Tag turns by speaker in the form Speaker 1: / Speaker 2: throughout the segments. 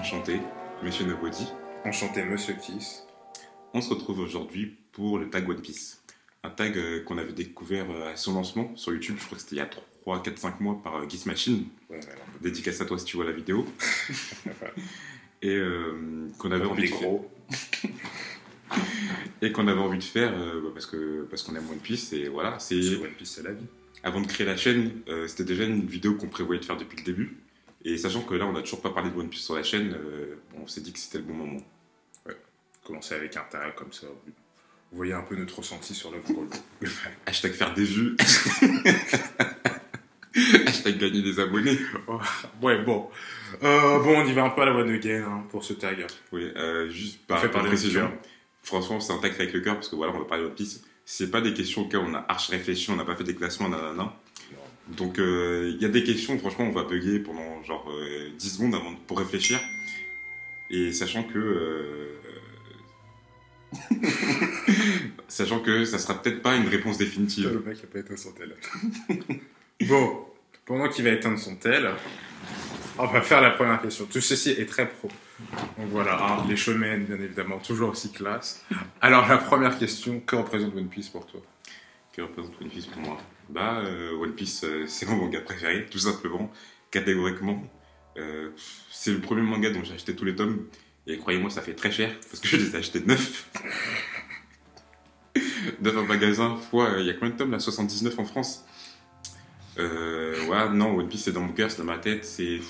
Speaker 1: Enchanté, Monsieur Nobody.
Speaker 2: Enchanté, Monsieur Kiss.
Speaker 1: On se retrouve aujourd'hui pour le tag One Piece. Un tag qu'on avait découvert à son lancement sur YouTube, je crois que c'était il y a 3, 4, 5 mois par Geese Machine.
Speaker 2: Ouais,
Speaker 1: Dédicace à toi si tu vois la vidéo. Et qu'on avait envie de faire. Et qu'on avait envie de faire parce qu'on aime One Piece et voilà.
Speaker 2: One Piece, c'est la vie.
Speaker 1: Avant de créer la chaîne, c'était déjà une vidéo qu'on prévoyait de faire depuis le début. Et sachant que là, on n'a toujours pas parlé de One Piece sur la chaîne, on s'est dit que c'était le bon moment.
Speaker 2: Ouais, commencer avec un tag comme ça. Vous voyez un peu notre ressenti sur l'œuvre.
Speaker 1: Hashtag faire des vues. Hashtag gagner des abonnés.
Speaker 2: Ouais, bon. Bon, on y va un peu à la one again hein, pour ce tag.
Speaker 1: Oui, juste par précision. Franchement, c'est un tag fait avec le cœur parce que voilà, on va parler de One Piece. C'est pas des questions auxquelles on a archi réfléchi, on n'a pas fait des classements, nanana. Donc, il y a des questions, franchement, on va bugger pendant genre 10 secondes pour réfléchir. Et sachant que. Sachant que ça sera peut-être pas une réponse définitive.
Speaker 2: Le mec a pas éteint son tel. Bon, pendant qu'il va éteindre son tel, on va faire la première question. Tout ceci est très pro. Donc voilà, hein, les shonen, bien évidemment, toujours aussi classe. Alors, la première question, que représente One Piece pour toi?
Speaker 1: Que représente One Piece pour moi? One Piece, c'est mon manga préféré, tout simplement, catégoriquement. C'est le premier manga dont j'ai acheté tous les tomes. Et croyez-moi, ça fait très cher, parce que je les ai achetés 9. 9 en magasin, fois, il y a combien de tomes là? 79 en France. Ouais, non, One Piece c'est dans mon cœur, c'est dans ma tête, je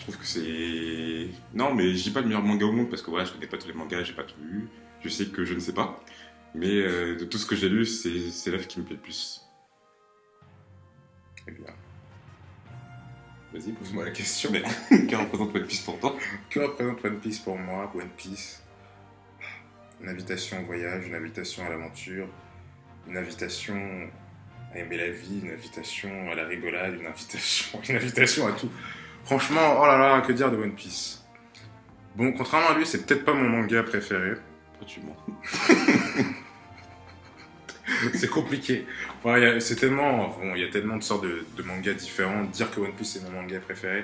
Speaker 1: trouve que c'est... Non, mais je dis pas le meilleur manga au monde, parce que voilà, je connais pas tous les mangas, j'ai pas tout lu. Je sais que je ne sais pas. Mais de tout ce que j'ai lu, c'est l'œuvre qui me plaît le plus.
Speaker 2: Eh bien. Vas-y, pose-moi la question.
Speaker 1: Mais que représente One Piece pour toi?
Speaker 2: Que représente One Piece pour moi? One Piece, une invitation au voyage, une invitation à l'aventure, une invitation à aimer la vie, une invitation à la rigolade, une invitation à tout. Franchement, oh là là, que dire de One Piece? Bon, contrairement à lui, c'est peut-être pas mon manga préféré.
Speaker 1: Pourquoi tu mens?
Speaker 2: C'est compliqué. Ouais, c'est tellement... Bon, il y a tellement de sortes de mangas différents. Dire que One Piece est mon manga préféré,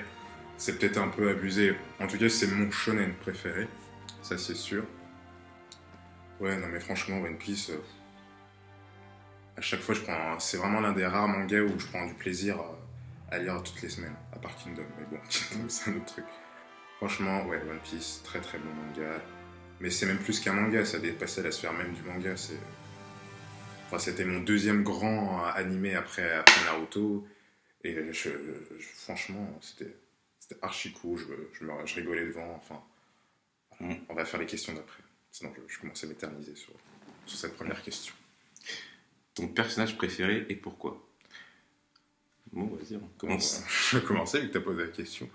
Speaker 2: c'est peut-être un peu abusé. En tout cas, c'est mon shonen préféré. Ça, c'est sûr. Ouais, non, mais franchement, One Piece... à chaque fois, c'est vraiment l'un des rares mangas où je prends du plaisir à lire toutes les semaines. À part Kingdom. Mais bon, Kingdom, c'est un autre truc. Franchement, ouais, One Piece, très très bon manga. Mais c'est même plus qu'un manga, ça a dépassé la sphère même du manga. Enfin, c'était mon deuxième grand animé après Naruto. Et franchement, c'était archi cool. Je rigolais devant. Enfin, on va faire les questions d'après. Sinon, je commence à m'éterniser sur cette première question.
Speaker 1: Ton personnage préféré et pourquoi? Bon, vas-y, on commence.
Speaker 2: Je vais commencer vu que tu as posé la question.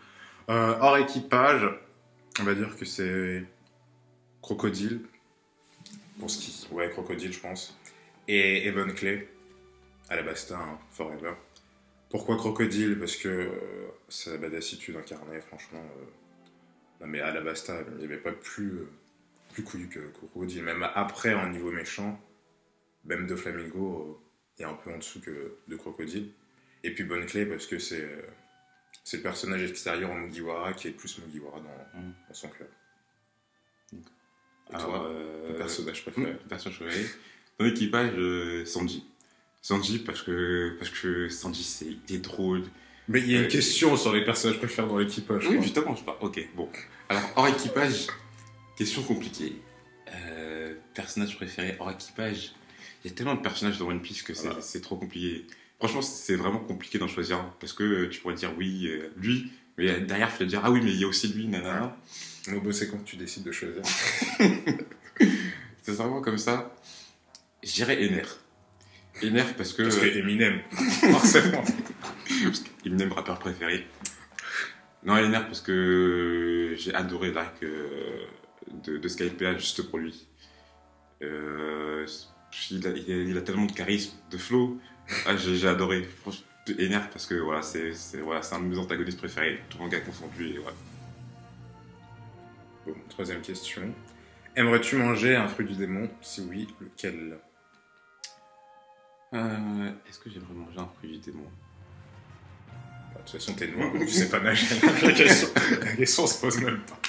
Speaker 2: Hors équipage, on va dire que c'est Crocodile. Pour ce qui... Ouais, Crocodile, je pense. Et Ebon Clay, Alabasta, hein, Forever. Pourquoi Crocodile? Parce que c'est la badassitude incarnée, franchement. Non mais Alabasta, il n'y avait pas plus couillu que Crocodile. Même après, en niveau méchant, même de Flamingo est un peu en dessous que de Crocodile. Et puis Bon Clay, parce que c'est le personnage extérieur en Mugiwara qui est plus Mugiwara dans son club. Et toi, ton personnage préféré?
Speaker 1: Personnage préféré dans l'équipage, Sanji. Sanji parce que Sanji il est drôle.
Speaker 2: Mais il y a une question sur les personnages préférés dans l'équipage.
Speaker 1: Oui, justement, je parle. Ok, bon. Alors, hors équipage, question compliquée. Personnage préféré hors équipage. Il y a tellement de personnages dans One Piece que c'est trop compliqué. Franchement, c'est vraiment compliqué d'en choisir un. Parce que tu pourrais dire oui, lui, mais derrière, il faut dire ah oui, mais il y a aussi lui, nanana.
Speaker 2: Mobo, c'est quand tu décides de choisir.
Speaker 1: C'est vraiment comme ça. Je dirais Ener. Ener parce que
Speaker 2: Eminem, forcément.
Speaker 1: Eminem, rappeur préféré. Non, Ener parce que j'ai adoré l'arc de Skypiea juste pour lui. Il a tellement de charisme, de flow. Ah, j'ai adoré. Franchement, Ener parce que voilà, c'est un de mes antagonistes préférés. Tout manga confondu et voilà.
Speaker 2: Bon, troisième question. Aimerais-tu manger un fruit du démon? Si oui, lequel?
Speaker 1: Est-ce que j'aimerais manger un fruit du démon?
Speaker 2: De toute façon, t'es noir, donc tu sais pas nager. La question, La question se pose même pas.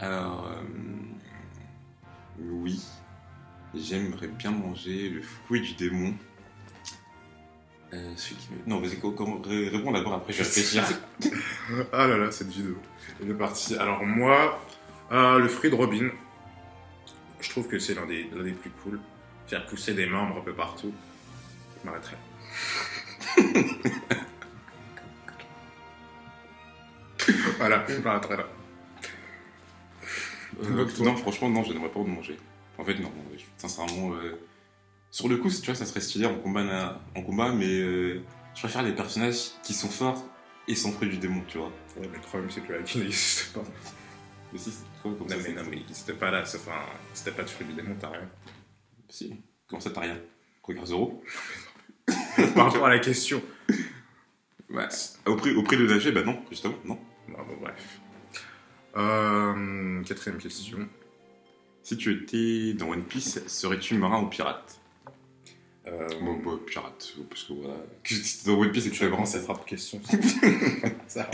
Speaker 1: Alors, oui, j'aimerais bien manger le fruit du démon. Non, vas-y, réponds d'abord, après je vais réfléchir.
Speaker 2: Ah là là, cette vidéo. Elle est partie. Alors moi, le fruit de Robin, je trouve que c'est l'un des plus cool. Faire pousser des membres un peu partout. Je m'arrêterai. Voilà, je m'arrêterai là.
Speaker 1: Non, franchement, non, je n'aimerais pas en manger. En fait, non, sincèrement, sur le coup, tu vois, ça serait stylé en combat, mais je préfère les personnages qui sont forts et sans fruit du démon, tu vois.
Speaker 2: Ouais, mais le problème, c'est que la qui n'existe pas.
Speaker 1: Mais si, quoi, comme
Speaker 2: Non,
Speaker 1: ça,
Speaker 2: mais il n'existe pas là. Enfin, si t'as pas de fruit du démon, t'as rien.
Speaker 1: Si, comment ça, t'as rien? Regarde Zoro.
Speaker 2: Par rapport à la question.
Speaker 1: Ouais. Au prix de l'âge, bah non, justement, non.
Speaker 2: Non, bon, bref. Quatrième question.
Speaker 1: Si tu étais dans One Piece, serais-tu marin ou pirate? Bon, pirate, parce que voilà. Si t'es dans One Piece et que tu es marin,
Speaker 2: cette rare question. Ça.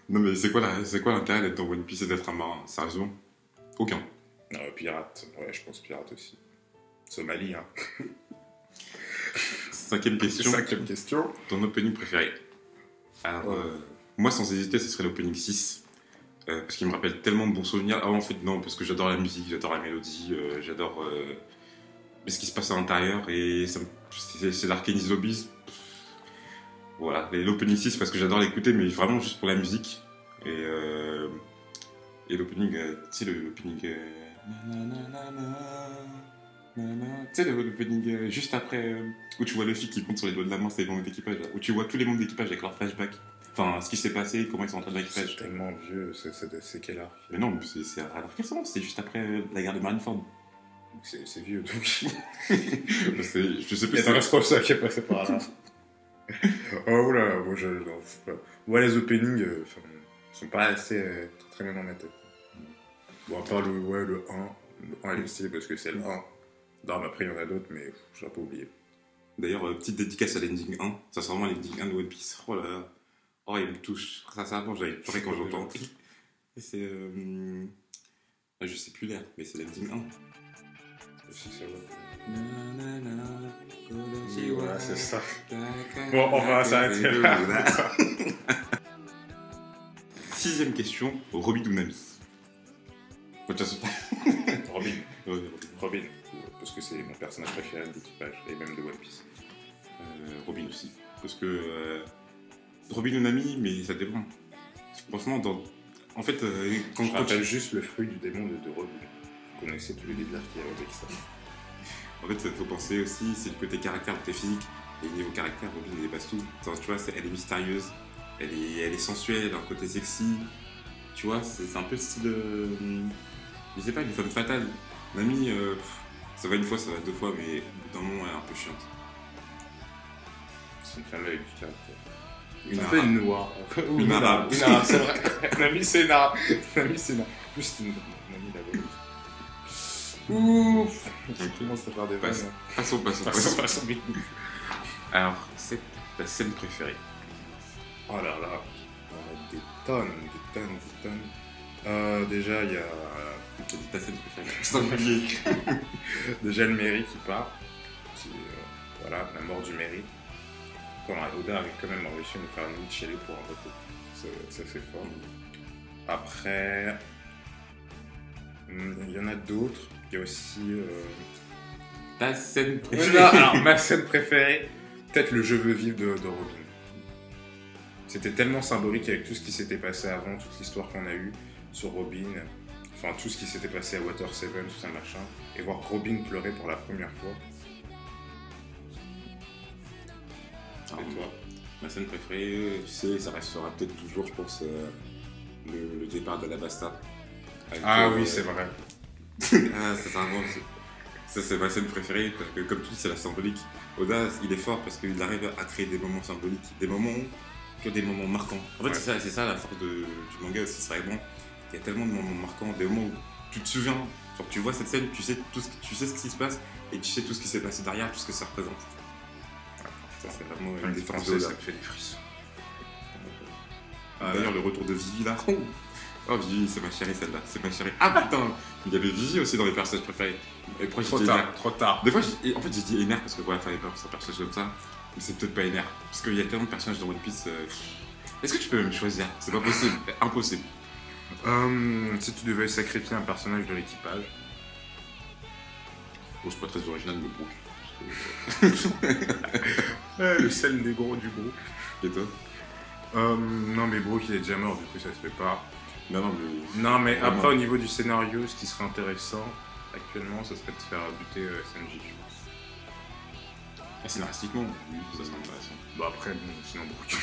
Speaker 1: Non, mais c'est quoi l'intérêt d'être dans One Piece et d'être un marin? Sérieusement? Aucun.
Speaker 2: Pirate, ouais, je pense pirate aussi. Somalie, hein.
Speaker 1: Cinquième question. Ton opening préféré? Alors, moi, sans hésiter, ce serait l'opening 6. Parce qu'il me rappelle tellement de bons souvenirs. Ah, en fait, non, parce que j'adore la musique, j'adore la mélodie, j'adore ce qui se passe à l'intérieur. Et c'est l'Arcane Zombies. Voilà, l'opening 6 parce que j'adore l'écouter, mais vraiment juste pour la musique. Et l'opening, tu sais, l'opening. Tu sais, l'opening juste après, où tu vois Luffy qui compte sur les doigts de la main, c'est les membres d'équipage, où tu vois tous les membres d'équipage avec leur flashback. Enfin, ce qui s'est passé, comment ils sont en train de l'équipage.
Speaker 2: C'est tellement vieux, c'est quel arc?
Speaker 1: Mais non, c'est alors récent, c'est juste après la guerre de Marineford.
Speaker 2: C'est vieux, donc.
Speaker 1: Je sais plus.
Speaker 2: C'est un responsable qui est passé par là. Oh là, moi moi les openings sont pas assez très bien dans ma tête. Bon, à part le 1. Le 1 est stylé parce que c'est le 1. Non, mais après il y en a d'autres, mais je l'ai pas oublié.
Speaker 1: D'ailleurs, petite dédicace à l'ending 1. Ça c'est vraiment l'ending 1 de One Piece. Oh là là. Oh, il me touche. Sincèrement, j'avais pleurer quand j'entends. Et c'est. Je sais plus l'air, mais c'est l'ending 1.
Speaker 2: Si c'est vrai. Voilà, c'est ça. Bon, on va s'arrêter là.
Speaker 1: Sixième question, Robin ou Nami?
Speaker 2: Robin, parce que c'est mon personnage préféré de l'équipage, et même de One Piece.
Speaker 1: Robin aussi, parce que Robin ou Nami, mais ça dépend. Franchement, en fait,
Speaker 2: quand je rappelle juste le fruit du démon de Robin. Vous connaissez tous les délires qu'il y a avec ça.
Speaker 1: En fait, il faut penser aussi, c'est le côté caractère, côté physique. Et niveau caractère, Robin, elle dépasse tout. Enfin, tu vois, elle est mystérieuse, elle est sensuelle, elle a un côté sexy. Tu vois, c'est un peu le style. Je sais pas, une femme fatale. Nami, ça va une fois, ça va deux fois, mais au bout d'un moment, elle est un peu chiante.
Speaker 2: C'est une femme avec du caractère.
Speaker 1: Une
Speaker 2: arabe. Une noire.
Speaker 1: Une arabe.
Speaker 2: Une arabe, c'est vrai. Nami, c'est une arabe. Nami, c'est une arabe. En plus, c'est une Nami là-bas. Ouf. Je commence à faire des vannes. Passons vite.
Speaker 1: Alors, c'est ta scène préférée?
Speaker 2: Oh là là, on a des tonnes. Déjà, il y a...
Speaker 1: ta scène préférée?
Speaker 2: Déjà, le Merry qui part. Voilà, la mort du Merry. Oda avait quand même réussi à nous faire une chez lui pour un repos. Ça, c'est fort. Après, il y en a d'autres. Il y a aussi...
Speaker 1: Ta scène préférée?
Speaker 2: Alors, ma scène préférée, peut-être le Je veux vivre de Robin. C'était tellement symbolique avec tout ce qui s'était passé avant, toute l'histoire qu'on a eue sur Robin, enfin tout ce qui s'était passé à Water 7, tout ça machin, et voir Robin pleurer pour la première fois. Et toi?
Speaker 1: Ma scène préférée, tu sais, ça restera peut-être toujours, je pense, le départ de l'Alabasta.
Speaker 2: Oui, c'est vrai.
Speaker 1: Ça, c'est ma scène préférée, parce que comme tu dis, c'est la symbolique. Oda, il est fort parce qu'il arrive à créer des moments symboliques, des moments marquants. En fait, ouais. c'est ça la force du manga aussi, c'est vraiment, il y a tellement de moments marquants, des moments où tu te souviens, genre tu vois cette scène, tu sais ce qui se passe, et tu sais tout ce qui s'est passé derrière, tout ce que ça représente. Ça, c'est vraiment une différence.
Speaker 2: Ça me fait des frissons.
Speaker 1: D'ailleurs, le retour de Vivi là. Oh, Vivi, c'est ma chérie celle-là, c'est ma chérie. Ah putain, il y avait Vivi aussi dans les personnages préférés. Et pourquoi j'ai dit Ener
Speaker 2: Trop tard.
Speaker 1: Des fois, en fait, j'ai dit Ener parce que voilà, fallait pas un personnage comme ça. Mais c'est peut-être pas Ener. Parce qu'il y a tellement de personnages dans One Piece. Est-ce que tu peux même choisir? C'est pas possible, impossible.
Speaker 2: Si tu devais sacrifier un personnage de l'équipage.
Speaker 1: Bon, c'est pas très original, mais bon.
Speaker 2: Le seul des gros du groupe.
Speaker 1: Et toi?
Speaker 2: Non, mais Brook il est déjà mort, du coup ça se fait pas.
Speaker 1: Non,
Speaker 2: mais
Speaker 1: vraiment.
Speaker 2: après, au niveau du scénario, ce qui serait intéressant actuellement, ça serait de faire buter Sanji.
Speaker 1: Scénaristiquement, oui, ça serait intéressant.
Speaker 2: Bon, après, bon, sinon Brook.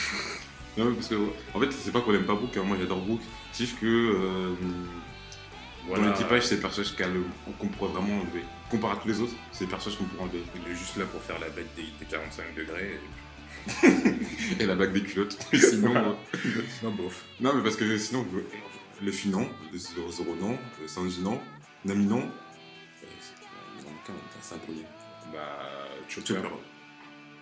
Speaker 1: Non, parce que, en fait, c'est pas qu'on aime pas Brook, hein, moi j'adore Brook. C'est juste que dans l'équipage, c'est le personnage qu'on pourrait vraiment enlever. Comparé à tous les autres, c'est le personnage qu'on pourrait enlever.
Speaker 2: Il est juste là pour faire la bête des 45 degrés.
Speaker 1: Et la bague des culottes. Sinon,
Speaker 2: non, bof.
Speaker 1: Non, mais parce que sinon, Luffy non, Zoro non, Sanji non, Nami non. C'est un premier.
Speaker 2: Bah, Chopper.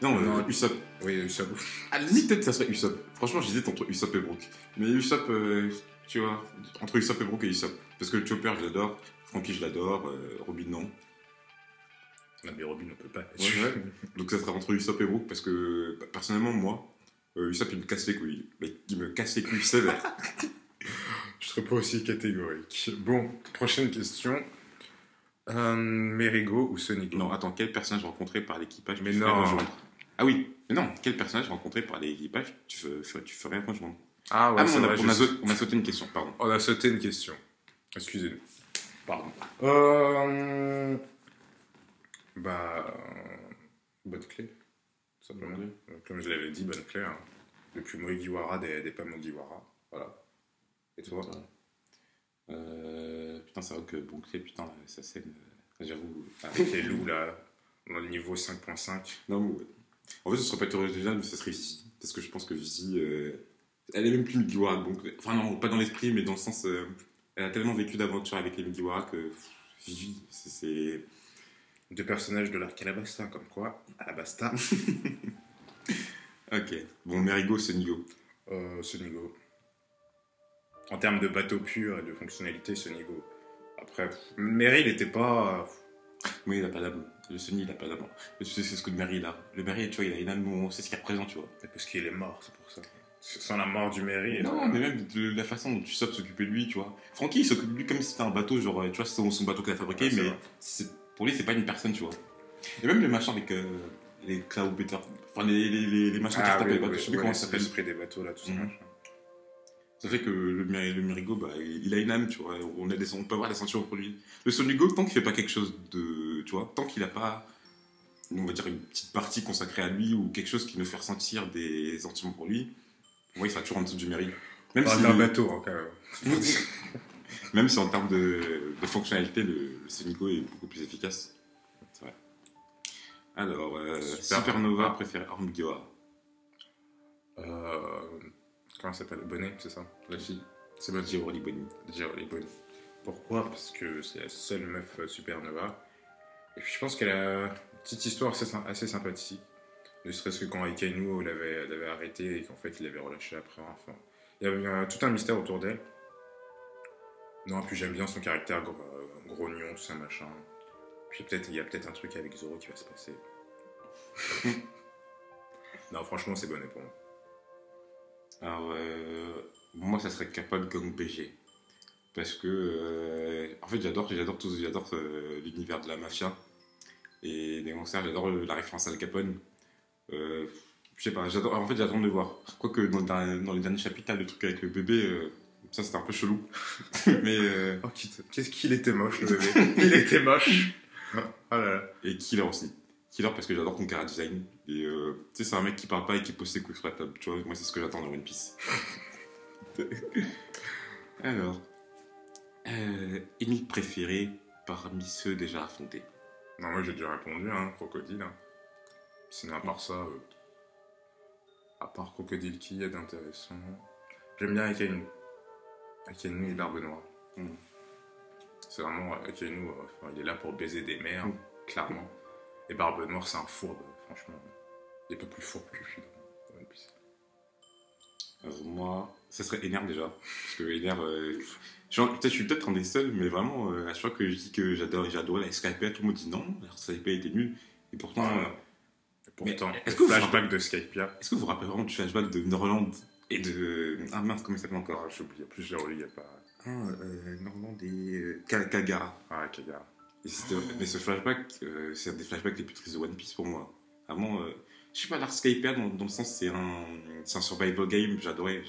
Speaker 1: Non, Usopp.
Speaker 2: Oui, Usopp.
Speaker 1: À la limite, peut-être ça serait Usopp. Franchement, j'hésite entre Usopp et Brook. Mais Usopp, tu vois, entre Usopp et Brook et Usopp. Parce que Chopper, je l'adore. Franky, je l'adore. Robin, non.
Speaker 2: Non, mais Robin, on peut pas.
Speaker 1: Ouais. Donc ça serait entre Usopp et Brook parce que, personnellement, moi, Usopp, il me casse les couilles. Mais il me casse les couilles sévère.
Speaker 2: Je serais pas aussi catégorique. Bon, prochaine question. Merigo ou Sonigo?
Speaker 1: Non, attends, quel personnage rencontré par l'équipage
Speaker 2: Mais
Speaker 1: tu
Speaker 2: non.
Speaker 1: ferais rejoindre? Ah oui, mais non, quel personnage rencontré par l'équipage tu ferais rejoindre?
Speaker 2: Ah ouais,
Speaker 1: Ah,
Speaker 2: c'est vrai,
Speaker 1: on a sauté une question, pardon.
Speaker 2: On a sauté une question. Excusez-nous.
Speaker 1: Pardon.
Speaker 2: Bonne clé, tout simplement. Comme je l'avais dit, bonne clé. Hein. Depuis Mugiwara des pas Mugiwara. Voilà. Et toi?
Speaker 1: Putain, c'est vrai que bon clé, putain, sa scène, j'avoue.
Speaker 2: Avec les loups là, dans le niveau 5.5.
Speaker 1: Non, mais ouais. En fait, ce serait pas été original, mais ça serait Vizi. Parce que je pense que Vizi, elle est même plus Mugiwara. Donc, enfin, non, pas dans l'esprit, mais dans le sens. Elle a tellement vécu d'aventures avec les Mugiwara que Vivi, c'est.
Speaker 2: Deux personnages de l'arc Alabasta, comme quoi, Alabasta.
Speaker 1: Ok. Bon, Merigo, Sonigo.
Speaker 2: Sonigo. En termes de bateau pur et de fonctionnalité, Sonigo. Après, Mary, il était pas.
Speaker 1: Oui, il a pas d'âme. Le Sony, il a pas d'âme. C'est ce que le Mary, il a. Le Mary, tu vois, il a une âme, on sait ce qu'il représente, tu vois.
Speaker 2: Parce qu'il est mort, c'est pour ça. Sans la mort du Mary.
Speaker 1: Non, mais même de la façon dont Usopp s'occupait de lui, tu vois. Franky, il s'occupe de lui comme si c'était un bateau, genre, tu vois, c'est son bateau qu'il a fabriqué,
Speaker 2: ouais,
Speaker 1: mais pour lui, c'est pas une personne, tu vois. Et même les machins avec les Cloud Better, enfin, les machins qui tapent les bateaux, je sais plus comment ça s'appelle.
Speaker 2: L'esprit des bateaux, là, tout ça.
Speaker 1: Ça fait que le Merigo, bah, il a une âme, tu vois. On peut avoir des sentiments pour lui. Le Sonigo, tant qu'il fait pas quelque chose de. Tu vois, tant qu'il a pas, on va dire, une petite partie consacrée à lui ou quelque chose qui me fait ressentir des sentiments pour lui, pour moi, il sera toujours en dessous du Meri. Même si.
Speaker 2: un bateau, hein, quand même.
Speaker 1: Même si en termes de fonctionnalité, le Sonigo est beaucoup plus efficace. C'est vrai. Alors, Supernova préférée hors Mugiwara.
Speaker 2: Comment ça s'appelle? Bonnet, c'est ça? La fille.
Speaker 1: C'est votre Jiroli Bonnie.
Speaker 2: Jiroli Bonnie. Pourquoi? Parce que c'est la seule meuf Supernova. Et puis je pense qu'elle a une petite histoire assez sympathique. Ne serait-ce que quand Akainu l'avait arrêté et qu'en fait il l'avait relâché après. Enfin, il y avait tout un mystère autour d'elle. Non, puis j'aime bien son caractère grognon, tout ça, machin. Puis il y a peut-être un truc avec Zoro qui va se passer. Non, franchement, c'est Bonnet pour moi.
Speaker 1: Alors, moi, ça serait Kappa Gang BG. Parce que, en fait, j'adore l'univers de la mafia et des gangsters. J'adore la référence à Al Capone. Je sais pas, j'adore de le voir. Quoique, dans les derniers chapitres, le truc avec le bébé, ça c'était un peu chelou. Mais.
Speaker 2: Oh, qu'est-ce qu'il était moche, le bébé. Il était moche. Oh là là.
Speaker 1: Et Killer aussi. Killer parce que j'adore ton cara design. Et tu sais, c'est un mec qui parle pas et qui pose ses couilles sur la table. Tu vois, moi, c'est ce que j'attends dans One Piece. Alors. Ennemis préférés parmi ceux déjà affrontés.
Speaker 2: Non, moi j'ai déjà répondu, hein, Crocodile. Hein. Sinon, à part ça, à part Crocodile, qui y a d'intéressant? J'aime bien Akainu. Akainu et Barbe Noire. C'est vraiment Akainu, il est là pour baiser des mères, clairement. Et Barbe Noire, c'est un fourbe, franchement. Il n'est pas plus fourbe que lui dans One Piece.
Speaker 1: Alors, moi, Ça serait Ener déjà. Parce que Ener. Je suis peut-être un des seuls, mais vraiment, à chaque fois que je dis que j'adorais la Skype, tout le monde dit non, la Skype était nulle. Et pourtant.
Speaker 2: Pourtant,
Speaker 1: est-ce que vous
Speaker 2: flashback de Skypia.
Speaker 1: Est-ce que vous vous rappelez vraiment du flashback de Norland et de. Ah mince, comment il s'appelle encore?
Speaker 2: J'ai oublié. Plus je l'ai relu, il n'y a pas.
Speaker 1: Norland et. Kagara.
Speaker 2: Ah, Kagara.
Speaker 1: Mais ce flashback, c'est un des flashbacks les plus tristes de One Piece pour moi. Vraiment, je sais pas, l'art Skypia, dans le sens, c'est un survival game. J'adorais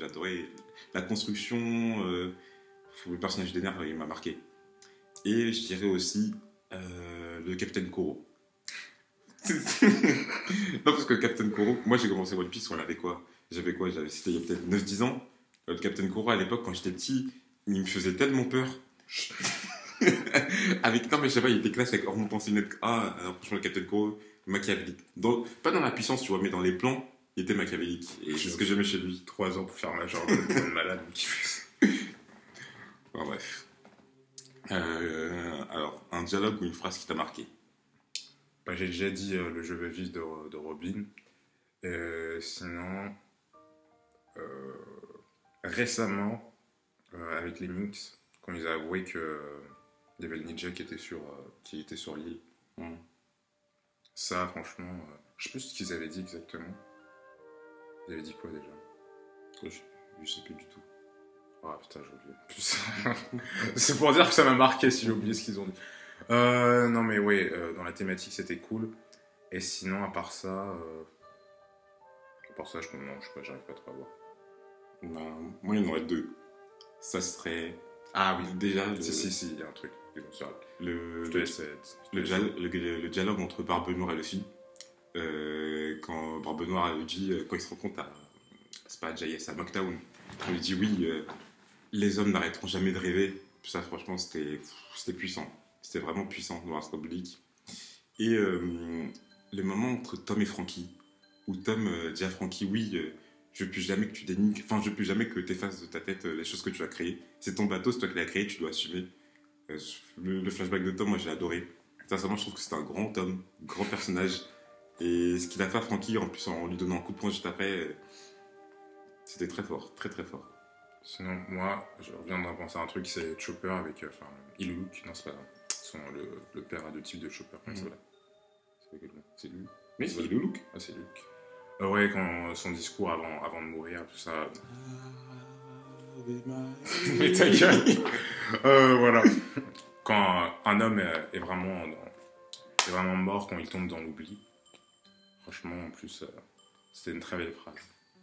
Speaker 1: la construction. Le personnage d'Ener, il m'a marqué. Et je dirais aussi le Captain Kuro. Non, parce que Captain Kuro, moi j'ai commencé One Piece, on avait quoi? C'était il y a peut-être 9-10 ans. Le Captain Kuro, à l'époque, quand j'étais petit, il me faisait tellement peur. Non, mais je sais pas, il était classe avec Hormone Pensée Net. Ah, alors, franchement, le Captain Kuro, machiavélique. Pas dans la puissance, tu vois, mais dans les plans, il était machiavélique. Et c'est ce que j'aimais chez lui.
Speaker 2: 3 ans pour faire ma genre de malade qui fait ça.
Speaker 1: Bon, bref. Alors, un dialogue ou une phrase qui t'a marqué?
Speaker 2: Bah, j'ai déjà dit le je veux vivre de Robin. Sinon, récemment, avec les Minx, quand ils ont avoué qu'il y avait le ninja qui était sur l'île. Ça, franchement, je sais plus ce qu'ils avaient dit exactement. Ils avaient dit quoi déjà?
Speaker 1: Je sais plus du tout.
Speaker 2: Ah putain, j'ai oublié. C'est pour dire que ça m'a marqué si j'ai oublié ce qu'ils ont dit. Non mais oui, dans la thématique c'était cool. Et sinon, à part ça, non, je sais pas, j'arrive pas trop à voir.
Speaker 1: Ben, moi, il y en aurait deux. Ça serait. Ah oui, déjà.
Speaker 2: Si, il y a un truc.
Speaker 1: Le dialogue entre Barbe Noire et Luffy. Quand Barbe Noire lui dit, quand il se rend compte à. C'est pas à Jay, c'est à Mocktown. On lui dit oui, les hommes n'arrêteront jamais de rêver. Ça, franchement, c'était puissant. C'était vraiment puissant dans la public. Et le moment entre Tom et Frankie, où Tom dit à Frankie, oui, je veux plus jamais que tu dénigres, enfin, je veux plus jamais que tu effaces de ta tête les choses que tu as créées. C'est ton bateau, c'est toi qui l'as créé, tu dois assumer. Le flashback de Tom, moi, j'ai adoré. Sincèrement, je trouve que c'était un grand homme, un grand personnage. Et ce qu'il a fait à Frankie, en plus, en lui donnant un coup de poing juste après, c'était très fort, très très fort.
Speaker 2: Sinon, moi, je reviens de penser à un truc, c'est Chopper avec. Iluluk, non, c'est pas le père adoptif de Chopper, comment ça va? C'est lui.
Speaker 1: Mais c'est Iluluk.
Speaker 2: Ah, c'est Luke. Ouais, quand son discours avant de mourir, tout ça. Mais ta gueule. Voilà. Quand un homme est vraiment mort, quand il tombe dans l'oubli. Franchement, en plus, c'était une très belle phrase.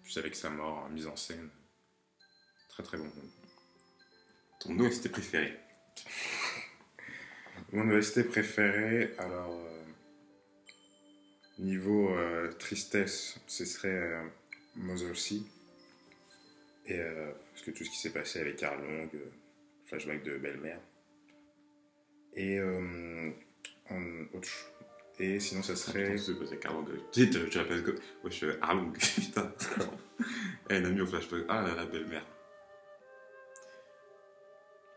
Speaker 2: Plus avec sa mort, mise en scène. Très très bon.
Speaker 1: Ton OST préféré?
Speaker 2: Mon OST préféré, alors. Niveau tristesse, ce serait Mother Sea. Et parce que tout ce qui s'est passé avec Arlong, flashback de belle-mère. Et et sinon, ça serait.
Speaker 1: Je sais pas, Arlong. Tu l'appelles comme. Ouais, je suis Arlong, putain. Elle a mis au flashback. Ah là là, belle-mère.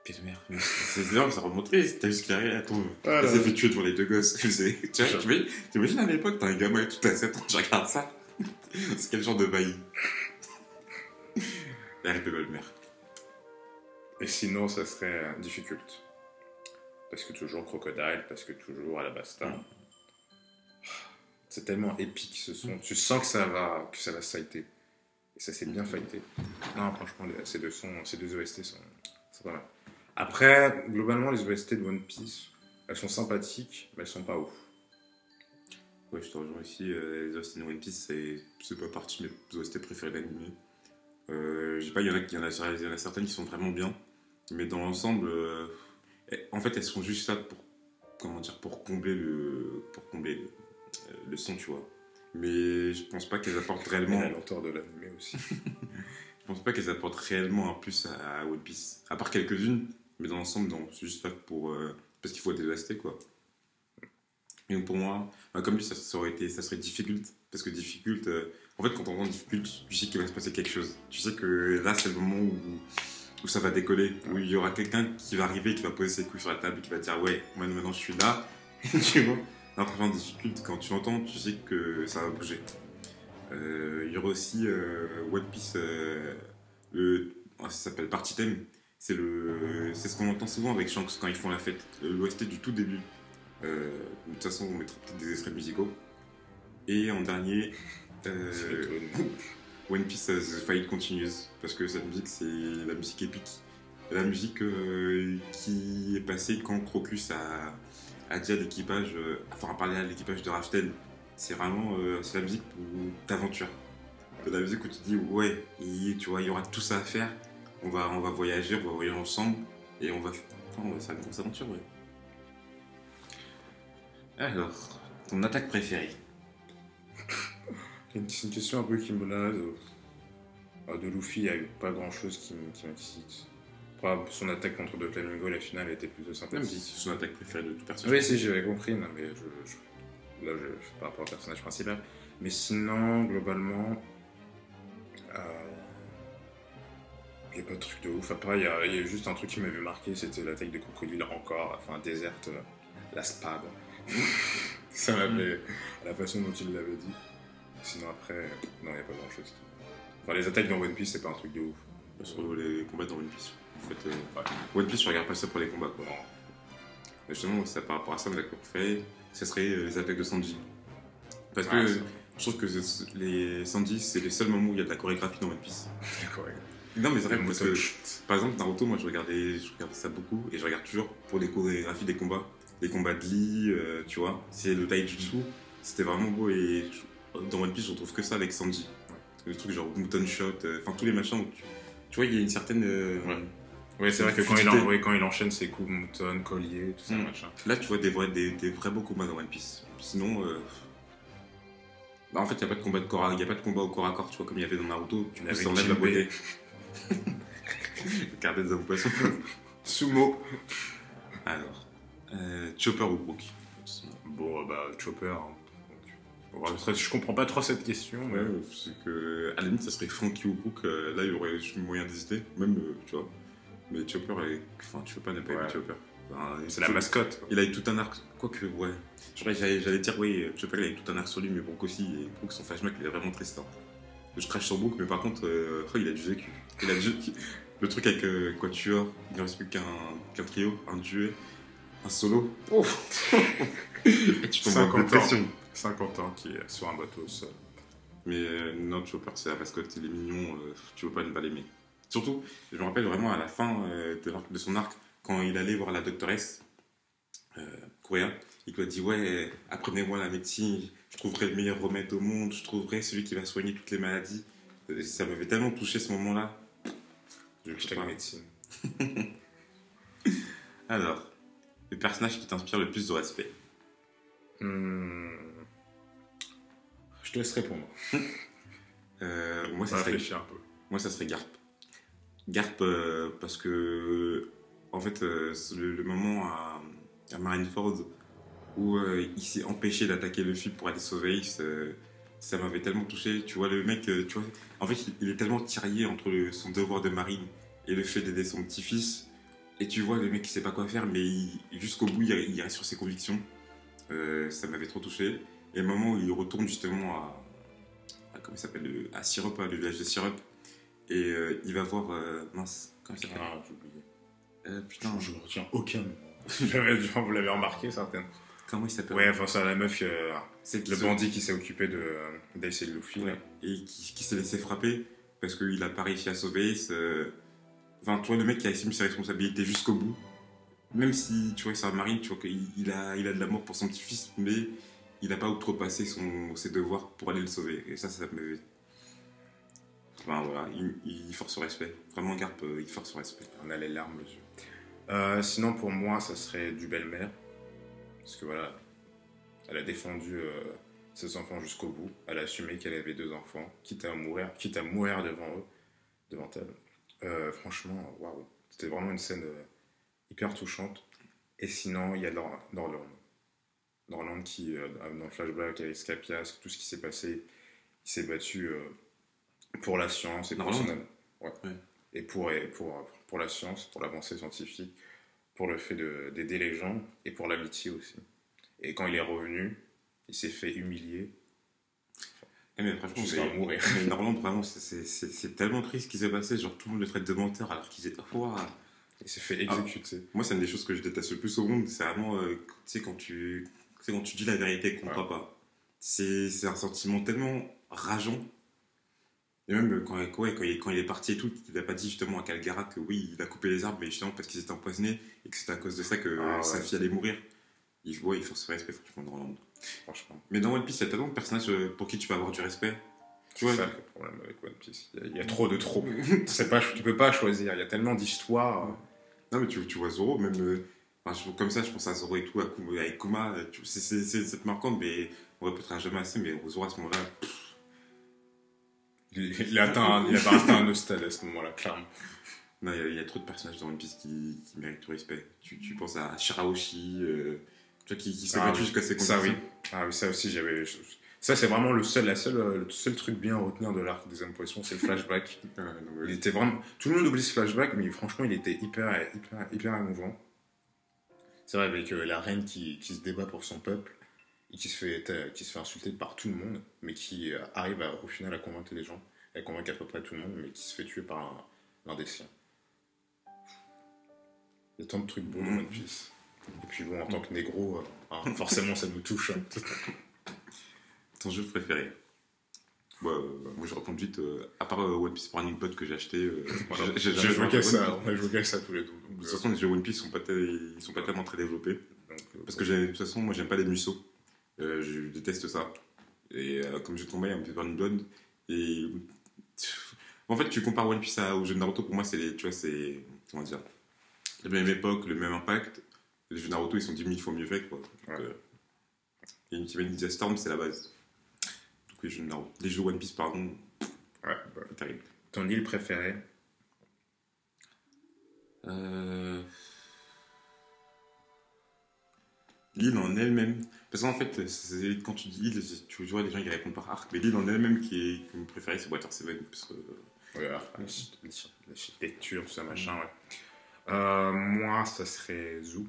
Speaker 1: Belle-mère. C'est bien, ça remonterait. T'as vu ce qu'il y a ton. Elle s'est fait tuer devant les deux gosses. T'imagines à l'époque, t'as un gamin et tout à 7 ans, tu regardes ça. C'est quel genre de bailli? Elle est belle-mère.
Speaker 2: Et sinon, ça serait Difficult. Parce que toujours Crocodile, parce que toujours Alabasta. C'est tellement épique ce son. Tu sens que ça va fighter. Et ça s'est bien fighté. Non, franchement, ces deux OST sont pas mal. Après, globalement, les OST de One Piece, elles sont sympathiques, mais elles sont pas ouf.
Speaker 1: Ouais, je te rejoins ici. Les OST de One Piece, c'est pas partie de mes OST préférés d'anime. Je sais pas, il y en a certaines qui sont vraiment bien, mais dans l'ensemble, en fait, elles sont juste là pour combler le son, tu vois. Mais je pense pas qu'elles apportent réellement.
Speaker 2: Et la lenteur de l'anime aussi.
Speaker 1: Je pense pas qu'elles apportent réellement un plus à One Piece. À part quelques-unes, mais dans l'ensemble, non. C'est juste pas parce qu'il faut des OST, quoi. Et donc pour moi, comme dit, ça serait difficult. Parce que difficult, en fait, quand on entend difficult, tu sais qu'il va se passer quelque chose. Tu sais que là, c'est le moment où ça va décoller. Où il y aura quelqu'un qui va arriver, qui va poser ses couilles sur la table et qui va dire ouais, moi maintenant je suis là. Tu vois. Alors, franchement, difficult, quand tu l'entends, tu sais que ça va bouger. Il y aura aussi One Piece, Ça s'appelle Party Theme. C'est ce qu'on entend souvent avec Shanks quand ils font la fête. L'OST du tout début. De toute façon, on mettra peut-être des extraits musicaux. Et en dernier, One Piece The Fight Continues. Parce que cette musique, c'est la musique épique. La musique qui est passée quand Crocus a dit à l'équipage, enfin a parlé à l'équipage de Raftel. C'est vraiment c'est la musique pour t'aventure. La musique où tu te dis ouais, tu vois, il y aura tout ça à faire. On va voyager ensemble et on va faire une grosse aventure, ouais. Alors, ton attaque préférée?
Speaker 2: C'est une question un peu qui me lase. De Luffy, il n'y a eu pas grand chose qui m'excite. Son attaque contre Doflamingo, la finale était plutôt sympathique.
Speaker 1: C'est son attaque préférée de tout personnage.
Speaker 2: Oui, si, j'avais compris, non, mais là, par rapport au personnage principal. Mais sinon, globalement, j'ai pas de truc de ouf. Après, il y a eu juste un truc qui m'avait marqué, c'était l'attaque de crocodile encore, enfin, déserte, la spade. Ça m'avait, la façon dont il l'avait dit. Sinon, après, non, il n'y a pas grand chose. Enfin, les attaques dans One Piece, c'est pas un truc de ouf.
Speaker 1: Sur les combats dans One Piece. En fait, One Piece, je regarde pas ça pour les combats, quoi. Mais justement, par rapport à ça, mon attaque préférée, ce serait les attaques de Sanji. Parce que je trouve que les Sanji, c'est les seuls moments où il y a de la chorégraphie dans One Piece.
Speaker 2: D'accord.
Speaker 1: Non, mais c'est vrai, parce que, par exemple, Naruto, moi, je regardais ça beaucoup, et je regarde toujours pour les chorégraphies des combats. Les combats de Lee, tu vois, c'est le taijutsu, c'était vraiment beau, et dans One Piece, je retrouve que ça avec Sanji. Le truc genre Mouton Shot, enfin tous les machins où tu vois, il y a une certaine.
Speaker 2: Oui, c'est vrai que quand il enchaîne ses coups mouton, collier, tout ça, machin.
Speaker 1: Là, tu vois des vrais beaux combats dans One Piece. Sinon, en fait, il n'y a pas de combat au corps à corps, tu vois, comme il y avait dans Naruto. Du coup, ça enlève la beauté. Regardez des poissons.
Speaker 2: Sumo.
Speaker 1: Alors, Chopper ou Brook?
Speaker 2: Bon, Chopper. Hein. Je comprends pas trop cette question.
Speaker 1: Ouais, c'est que à la limite, ça serait Franky ou Brook. Là, il y aurait moyen d'hésiter, même, tu vois. Mais Chopper, enfin, tu peux pas ne pas aimer Chopper. Enfin,
Speaker 2: c'est la mascotte.
Speaker 1: Il a eu tout un arc, quoique, ouais. J'allais dire, oui, Chopper, il a eu tout un arc sur lui, mais Brook aussi. Et Brook, son flashback, il est vraiment triste. Hein. Je crache sur Brook, mais par contre, il a du vécu. Le truc avec Quatuor, il ne reste plus qu'un trio, un duet, un solo. Oh. Et tu tombes en dépression.
Speaker 2: 50 ans qui est sur un bateau seul.
Speaker 1: Mais non, Chopper, c'est la mascotte, il est mignon, tu veux pas ne pas l'aimer. Surtout, je me rappelle vraiment à la fin de son arc, quand il allait voir la doctoresse, Kureha, il lui a dit ouais, apprenez-moi la médecine, je trouverai le meilleur remède au monde, je trouverai celui qui va soigner toutes les maladies. Ça m'avait tellement touché ce moment-là.
Speaker 2: Je la médecine.
Speaker 1: Alors, le personnage qui t'inspire le plus de respect?
Speaker 2: Je te laisse répondre.
Speaker 1: Moi, ça serait Garp. Garp, parce que, en fait, le moment à Marineford où il s'est empêché d'attaquer Luffy pour aller sauver Ace, ça m'avait tellement touché. Tu vois, le mec, tu vois, en fait, il est tellement tiraillé entre son devoir de marine et le fait d'aider son petit-fils. Et tu vois, le mec, il sait pas quoi faire, mais jusqu'au bout, il reste sur ses convictions. Ça m'avait trop touché. Et le moment où il retourne justement comment il s'appelle, à Syrup, le village de Syrup, et il va voir mince, comment il s'appelle?
Speaker 2: Ah, j'ai oublié.
Speaker 1: Putain,
Speaker 2: je ne retiens aucun. Vous l'avez remarqué, certainement.
Speaker 1: Comment il s'appelle?
Speaker 2: Ouais, enfin, c'est la meuf,
Speaker 1: c'est
Speaker 2: le bandit qui s'est occupé d'Ace et de Luffy.
Speaker 1: Ouais. Et qui s'est laissé frapper parce qu'il a pas réussi à sauver Ace. Enfin, tu vois, le mec qui a assumé ses responsabilités jusqu'au bout. Même si, tu vois, c'est un marine, tu vois qu'il a de l'amour pour son petit-fils, mais il n'a pas outrepassé ses devoirs pour aller le sauver. Et ça me... Enfin, voilà, il force son respect. Vraiment, Garp, il force son respect.
Speaker 2: On a les larmes aux yeux. Sinon, pour moi, ça serait du belle-mère. Parce que voilà, elle a défendu ses enfants jusqu'au bout. Elle a assumé qu'elle avait 2 enfants, quitte à mourir devant elle. Franchement, waouh. C'était vraiment une scène hyper touchante. Et sinon, il y a Norland. Norland qui, dans le flashback avec Scapias, tout ce qui s'est passé, il s'est battu pour la science et pour son âme. Ouais. Et pour la science, pour l'avancée scientifique, pour le fait d'aider les gens et pour l'amitié aussi. Et quand il est revenu, il s'est fait humilier.
Speaker 1: Mais franchement,
Speaker 2: jusqu'à mourir.
Speaker 1: mais Norland, vraiment, c'est tellement triste ce qui s'est passé. Genre, tout le monde le traite de menteur alors qu'il est. Ouah.
Speaker 2: Il s'est fait exécuter.
Speaker 1: Moi, c'est une des choses que je déteste le plus au monde. C'est vraiment, tu sais, quand tu dis la vérité et qu'on ne croit pas. C'est un sentiment tellement rageant. Et même quand il est parti et tout, il n'a pas dit justement à Calgara que oui, il a coupé les arbres, mais justement parce qu'ils étaient empoisonnés et que c'était à cause de ça que sa fille allait mourir. Il faut ce respect, franchement, dans Norland.
Speaker 2: Franchement.
Speaker 1: Mais dans One Piece, il y a tellement de personnages pour qui tu peux avoir du respect.
Speaker 2: Tu vois, c'est ça le problème avec One Piece. Il y a trop de trop. Tu peux pas choisir. Il y a tellement d'histoires.
Speaker 1: Non, mais tu vois Zoro, même. Comme ça, je pense à Zoro et tout, avec Kuma. C'est marquant, mais on répétera jamais assez. Mais Zoro, à ce moment-là.
Speaker 2: Il a atteint un stade à ce moment-là, clairement.
Speaker 1: Non, il y a trop de personnages dans One Piece qui méritent le respect. Tu penses à Shirahoshi, tu vois, qui s'est battu jusqu'à ses conditions.
Speaker 2: Ça, oui. Ah oui, ça aussi, j'avais. Ça, c'est vraiment le seul truc bien à retenir de l'arc des hommes poissons, c'est le flashback. Il était vraiment. Tout le monde oublie ce flashback, mais franchement, il était hyper émouvant. C'est vrai, avec la reine qui se débat pour son peuple et qui se fait insulter par tout le monde, mais qui arrive au final à convaincre les gens, à convaincre à peu près tout le monde, mais qui se fait tuer par l'un des siens. Il y a tant de trucs beaux dans One Piece. Et puis bon, en tant que négro, forcément ça nous touche.
Speaker 1: Ton jeu préféré? Moi je réponds vite, à part One Piece pour un pote que j'ai acheté.
Speaker 2: Voilà. J'ai joué qu'à ça, on a joué qu'à ça tous les deux.
Speaker 1: De toute façon, les jeux One Piece sont pas tellement très développés. Parce que de toute façon, moi j'aime pas les musos. Je déteste ça. Et comme j'ai tombé, il me fait faire une blonde. Et. En fait, tu compares One Piece au jeu de Naruto, pour moi, tu vois, c'est. Comment dire? La même époque, le même impact. Les jeux Naruto, ils sont 10 000 fois mieux faits, quoi. Donc, et Ultimate Ninja Storm, c'est la base. Donc les jeux One Piece, pardon. C'est terrible.
Speaker 2: Ton île préférée?
Speaker 1: L'île en elle-même. Parce qu'en fait, quand tu dis île, tu vois les gens qui répondent par arc. Mais l'île en elle-même qui est me préférée, c'est Water 7. Parce que.
Speaker 2: L'architecture, tout ça, machin, ouais. Moi, ça serait Zoo.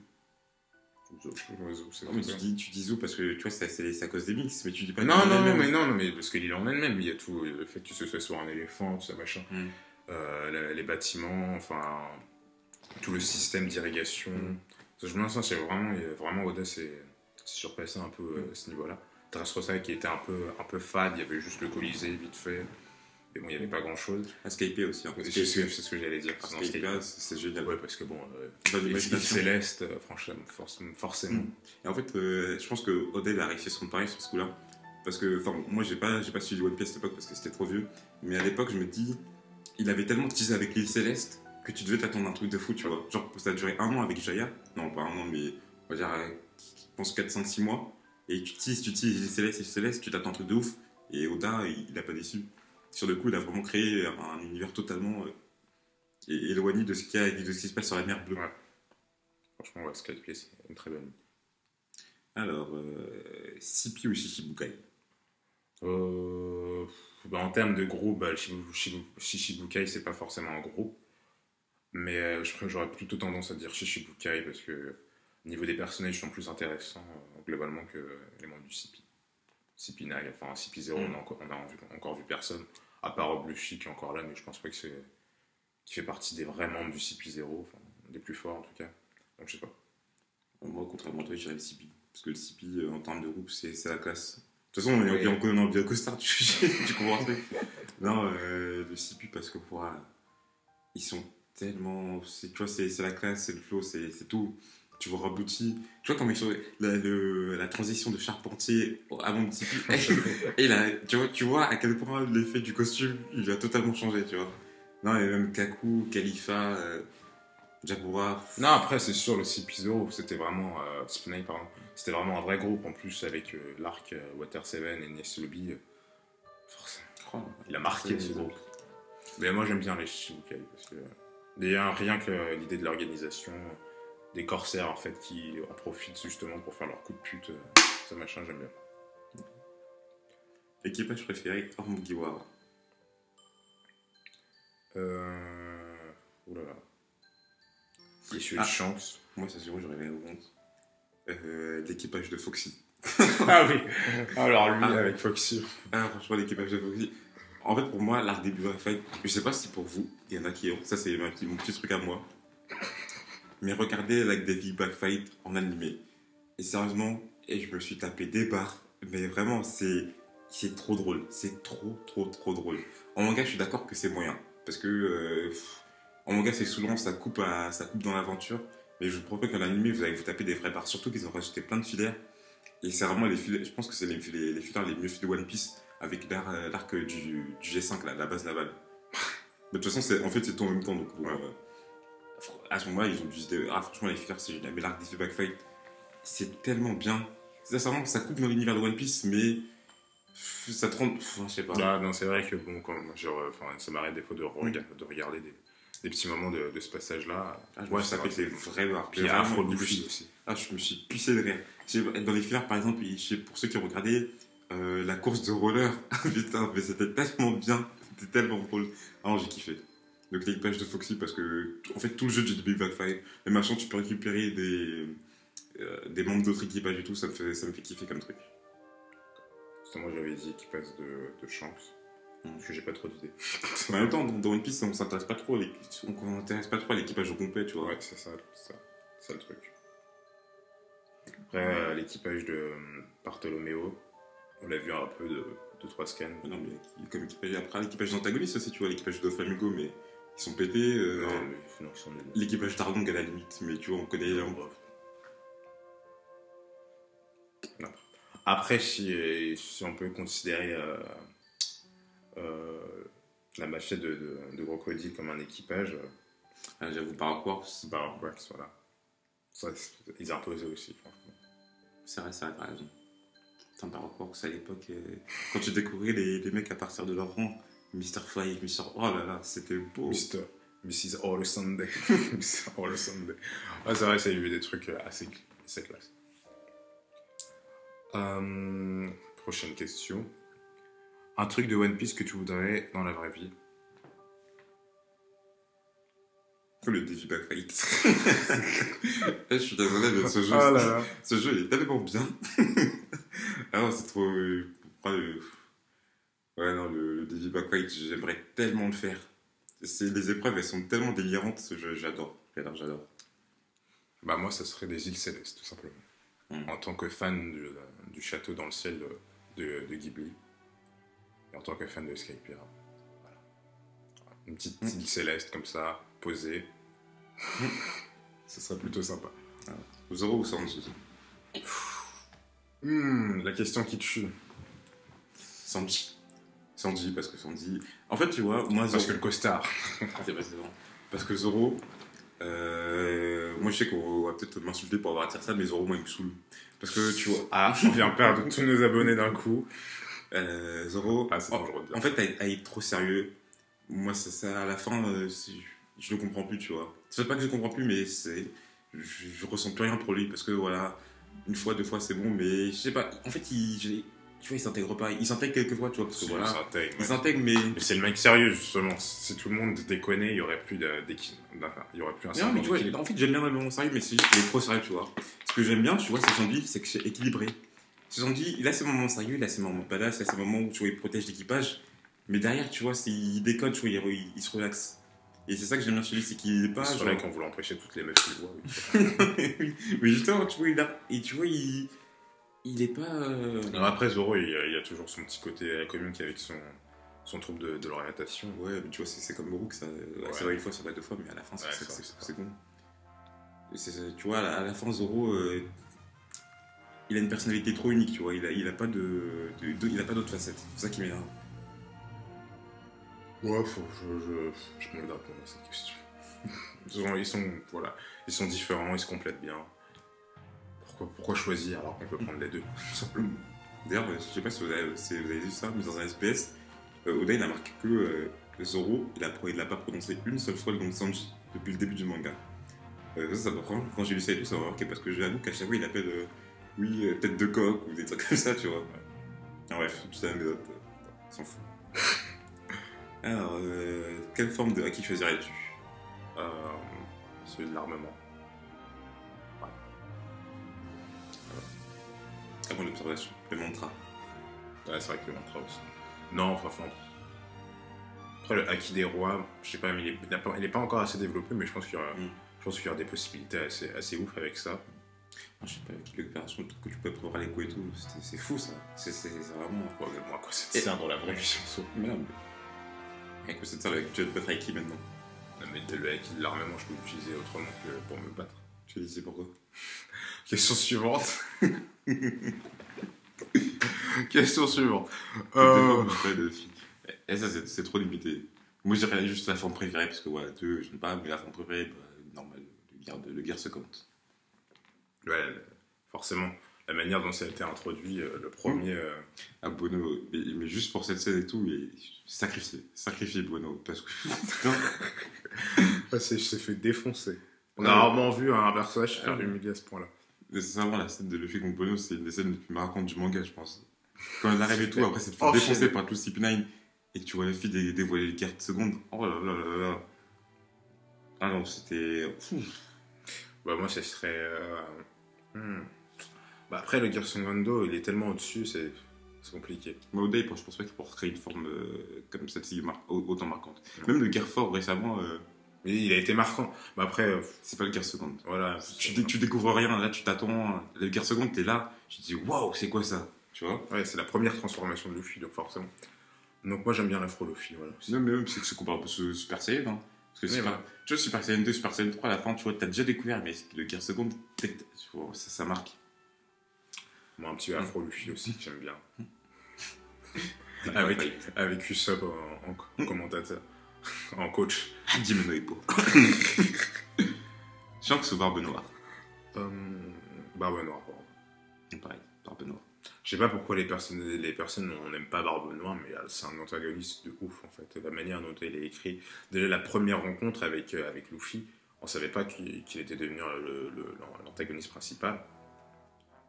Speaker 1: Non, mais tu dis Zoo parce que tu vois, c'est à cause des mix, mais tu dis pas.
Speaker 2: Non, mais parce que l'île en elle-même, il y a tout. Le fait que tu se fais sur un éléphant, tout ça, machin. Les bâtiments, enfin, tout le système d'irrigation. Je me sens, c'est vraiment Oda s'est surpassé un peu à ce niveau-là. Dressrosa qui était un peu fade, il y avait juste le Colisée vite fait. Mais bon, il n'y avait pas grand-chose.
Speaker 1: Escape aussi.
Speaker 2: C'est ce que j'allais dire.
Speaker 1: Escape, c'est génial.
Speaker 2: Ouais, parce que bon, les îles célestes, franchement, forcément.
Speaker 1: Et en fait, je pense que Oda a réussi son pari sur ce coup-là. Parce que, moi, j'ai pas suivi One Piece à l'époque parce que c'était trop vieux. Mais à l'époque, je me dis, il avait tellement teasé avec l'île céleste que tu devais t'attendre un truc de fou, tu vois. Genre, ça a duré 1 an avec Jaya. Non, pas 1 an, mais on va dire, je pense 4, 5, 6 mois. Et tu teases, l'île céleste, tu t'attends un truc de ouf. Et Oda, il a pas déçu. Sur le coup, il a vraiment créé un univers totalement éloigné de ce qui se passe sur la mer bleue.
Speaker 2: Ouais. Franchement, ouais, Skype, c'est une très bonne.
Speaker 1: Alors, Sipi ou Shichibukai?
Speaker 2: En termes de groupe, Shichibukai, c'est pas forcément un groupe. Mais j'aurais plutôt tendance à dire Shichibukai parce que au niveau des personnages, ils sont plus intéressants globalement que les membres du Sipi. Sipi Nag, enfin Sipi 0, on a encore vu personne. À part Obluchi qui est encore là, mais je pense pas qu'il fait partie des vrais membres du CP0, enfin, des plus forts en tout cas. Donc je sais pas.
Speaker 1: Moi, contrairement à toi, je dirais le CP. Parce que le CP, en termes de groupe, c'est la classe. De toute façon, on est bien costard, tu comprends ça. Non, le CP, parce que ils sont tellement. Tu vois, c'est la classe, c'est le flow, c'est tout. Tu vois Rabouti, tu vois comme ils sont la transition de Charpentier avant le Tipeee. Et là, tu vois à quel point l'effet du costume il a totalement changé, tu vois. Non, et même Kaku, Khalifa, Jaguar.
Speaker 2: Non, après c'est sûr le CP0 c'était vraiment Spinay, pardon. C'était vraiment un vrai groupe en plus avec l'arc Water 7 et Ness Lobby. Forcément. Il a marqué ce groupe. Mais moi j'aime bien les Shichibukai parce que rien que l'idée de l'organisation. Des corsaires en fait qui en profitent justement pour faire leur coup de pute, ça machin, j'aime bien.
Speaker 1: Équipage préféré hors Mugiwara?
Speaker 2: Oulala. J'ai su une chance.
Speaker 1: Moi, ça se j'aurais la honte. L'équipage de Foxy.
Speaker 2: Ah oui. Alors lui,
Speaker 1: Ah.
Speaker 2: avec Foxy.
Speaker 1: Ah, franchement, l'équipage de Foxy. En fait, pour moi, l'arc des Big Fight, je sais pas si pour vous, il y en a qui ont. Ça, c'est mon petit truc à moi. Mais regardez l'arc des Big Fight en animé. Et sérieusement, et je me suis tapé des barres. Mais vraiment, c'est trop drôle. C'est trop drôle. En manga, je suis d'accord que c'est moyen. Parce que en manga, c'est souvent ça coupe dans l'aventure. Mais je vous promets qu'en animé, vous allez vous taper des vrais barres. Surtout qu'ils ont rajouté plein de filaires. Et c'est vraiment les fillers, je pense que c'est les fillers les mieux faits de One Piece avec l'arc du G5, là, la base navale. Mais de toute façon, en fait, c'est tout en même temps. Donc, bon, à ce moment-là, ils ont dû se dire, ah, franchement, les fillers, c'est génial. Mais l'arc des Backfight, c'est tellement bien. Ça coupe dans l'univers de One Piece, mais ça te rend. Je sais pas.
Speaker 2: Ah, non, c'est vrai que bon, ça m'arrête des fois de regarder des petits moments de ce passage-là.
Speaker 1: Ouais, ça fait les vrais barres.
Speaker 2: Puis Afro Luffy aussi.
Speaker 1: Ah, je me suis pissé de rire. Dans les fillers, par exemple, pour ceux qui ont regardé la course de roller, putain, mais c'était tellement bien, c'était tellement drôle. Ah non, j'ai kiffé. Donc l'équipage de Foxy, parce que, en fait, tout le jeu du Big Bang Fight, et machin, tu peux récupérer des membres d'autres équipages et tout, ça me fait kiffer comme truc.
Speaker 2: Moi, j'avais dit équipage de Shanks. Parce que j'ai pas trop d'idées.
Speaker 1: En même temps, dans One Piece, on s'intéresse pas trop à l'équipage au complet, tu vois.
Speaker 2: Ouais, c'est ça le truc. Après, l'équipage de Bartolomeo, on l'a vu un peu de 3 scans.
Speaker 1: Non, mais comme équipage, après l'équipage d'antagoniste aussi, tu vois, l'équipage de Flamingo, mais ils sont pétés.
Speaker 2: Non, ils sont nuls.
Speaker 1: L'équipage d'Arlong à la limite, mais tu vois, on connaît.
Speaker 2: Non. Après, si on peut considérer la machette de Crocodile comme un équipage.
Speaker 1: J'avoue, Paraquarks.
Speaker 2: Paraquarks, voilà. Ça, ils imposaient aussi, franchement.
Speaker 1: C'est vrai, t'as raison. Putain, Paraquarks, à l'époque, quand tu découvrais les mecs à partir de leur rang, Mr. Fly, Mr. Oh là là, c'était beau.
Speaker 2: Mrs. All Sunday. Mrs. All Sunday. Ah, c'est vrai, ça a eu des trucs assez classe. Prochaine question. Un truc de One Piece que tu voudrais dans la vraie vie?
Speaker 1: Le Digiback Fight. Je suis désolé, mais ce jeu, ce jeu est tellement bien. Alors, c'est trop. Ouais, non, le Digiback Fight, j'aimerais tellement le faire. Les épreuves, elles sont tellement délirantes, ce jeu, j'adore.
Speaker 2: Bah, moi, ça serait des îles Célestes, tout simplement. En tant que fan du château dans le ciel de Ghibli. Et en tant que fan de Sky Pirate. Voilà. Une petite île céleste comme ça, posée. Ça serait plutôt sympa.
Speaker 1: Zoro ou Sanji?
Speaker 2: La question qui tue.
Speaker 1: Sanji, parce que Sanji... En fait, tu vois, moi, Zoro...
Speaker 2: Parce que le costard.
Speaker 1: C'est bon. Parce que Zoro... moi, je sais qu'on va peut-être m'insulter pour avoir à dire ça, mais Zoro, moi, il me saoule. Parce que, tu vois...
Speaker 2: On vient perdre tous nos abonnés d'un coup.
Speaker 1: Zoro...
Speaker 2: c'est dangereux de dire.
Speaker 1: En fait, à être trop sérieux, moi, ça à la fin, je le comprends plus, tu vois. C'est pas que je le comprends plus, mais je ressens plus rien pour lui, parce que, voilà, une fois, 2 fois, c'est bon, mais je sais pas... En fait, tu vois, il s'intègre pas. Il s'intègre quelques fois, tu vois, parce que voilà... Il s'intègre, mais...
Speaker 2: Mais c'est le mec sérieux, justement. Si tout le monde déconnait, il y aurait plus il y aurait plus un
Speaker 1: non, mais tu vois, en fait, j'aime bien le moment sérieux, mais c'est juste qu'il est trop sérieux, tu vois. Ce que j'aime bien, tu vois, c'est Sanji, c'est que c'est équilibré. Sanji, il a ses moments sérieux, il a ses moments badass, il a ses moments où, tu vois, il protège l'équipage. Mais derrière, tu vois, il déconne, tu vois, il se relaxe. Et c'est ça que j'aime bien chez lui, c'est qu'il est pas...
Speaker 2: C'est vrai qu'on voulait empêcher toutes les meufs qui le voient.
Speaker 1: Oui. Mais justement, tu vois, il est pas...
Speaker 2: Alors après, Zoro, il y a toujours son petit côté comique avec son trouble de l'orientation.
Speaker 1: Ouais, mais tu vois, c'est comme Brook, ça va une fois, ça va 2 fois, mais à la fin, c'est bon. Tu vois, à la fin, Zoro, il a une personnalité trop unique, tu vois, il a pas d'autres facettes. C'est ça qui m'énerve.
Speaker 2: Ouais, je peux me répondre à cette question. Ils sont différents, ils se complètent bien. Pourquoi choisir alors qu'on peut prendre les deux, tout simplement.
Speaker 1: D'ailleurs, je sais pas si vous avez vu ça, mais dans un SPS, Oda il a marqué que Zoro, il a pas prononcé une seule fois le nom de Sanji depuis le début du manga. Ça me prend, quand j'ai lu ça et tout, ça m'a marqué parce que j'avoue qu'à chaque fois il appelle tête de coq ou des trucs comme ça, tu vois. Bref, petite anecdote, s'en fout. Alors, quelle forme de haki choisirais-tu?
Speaker 2: Celui de l'armement.
Speaker 1: Très bonne observation. Le mantra.
Speaker 2: Ouais, c'est vrai que le mantra aussi. Non, franchement. Après, le Haki des rois, je sais pas, mais il est pas encore assez développé, mais je pense qu'il y aura des possibilités assez ouf avec ça.
Speaker 1: Je sais pas, avec l'opération, le truc que tu peux prévoir les coups et tout, c'est fou ça. C'est vraiment.
Speaker 2: Ouais, mais moi, quoi, c'est ça dans la vraie vie,
Speaker 1: Mais non, mais. Avec cette ça, tu vas te battre avec qui maintenant?
Speaker 2: Non, mais le Haki de l'armement, je peux l'utiliser autrement que pour me battre.
Speaker 1: Tu disais pourquoi?
Speaker 2: Question suivante. Question suivante.
Speaker 1: Et ça, c'est trop limité. Moi, je dirais juste la forme préférée, parce que ouais, deux, je n'aime pas, mais la forme préférée, bah, normal, le guerre se compte.
Speaker 2: Ouais, forcément. La manière dont ça a été introduit, le premier.
Speaker 1: Ah, Bono, mais juste pour cette scène et tout, et sacrifier Bono, parce que.
Speaker 2: Ouais, s'est fait défoncer. On a rarement vu un personnage se faire humilier à ce point-là.
Speaker 1: C'est vraiment la scène de Luffy contre Bono, c'est une des scènes les plus marquantes du manga, je pense. Quand elle arrive et tout, après, c'est fait défoncer par tout CP9 et que tu vois Luffy dévoiler les cartes secondes. Oh là là là là. Ah non, c'était.
Speaker 2: Bah, moi, ça serait. Bah, après, le Gersengando, il est tellement au-dessus, c'est compliqué.
Speaker 1: Mais Oda, je pense pas qu'il pourra créer une forme comme celle-ci autant marquante. Même le Gear Fort récemment.
Speaker 2: Il a été marquant. Mais après.
Speaker 1: C'est pas le Gear Second.
Speaker 2: Voilà.
Speaker 1: Tu découvres rien, là tu t'attends. Le Gear Second, t'es là, tu te dis waouh, c'est quoi ça? Tu vois?
Speaker 2: Ouais, c'est la première transformation de Luffy, donc forcément. Donc moi j'aime bien l'afro Luffy, voilà.
Speaker 1: Non, mais même c'est comparé un peu à Super Saiyan, hein. Parce que tu vois, Super Saiyan 2, Super Saiyan 3, à la fin, tu vois, t'as déjà découvert, mais le Gear Second, ça marque.
Speaker 2: Moi, un petit afro Luffy aussi, que j'aime bien. avec Usopp en commentateur, en coach.
Speaker 1: Jimeno Hippo. Shanks ou Barbe Noire?
Speaker 2: Barbe Noire, pardon.
Speaker 1: Pareil, Barbe Noire.
Speaker 2: Je sais pas pourquoi les personnes on n'aime pas Barbe Noire, mais c'est un antagoniste de ouf en fait. La manière dont il est écrit, déjà la première rencontre avec Luffy, on savait pas qu'il était devenu l'antagoniste principal,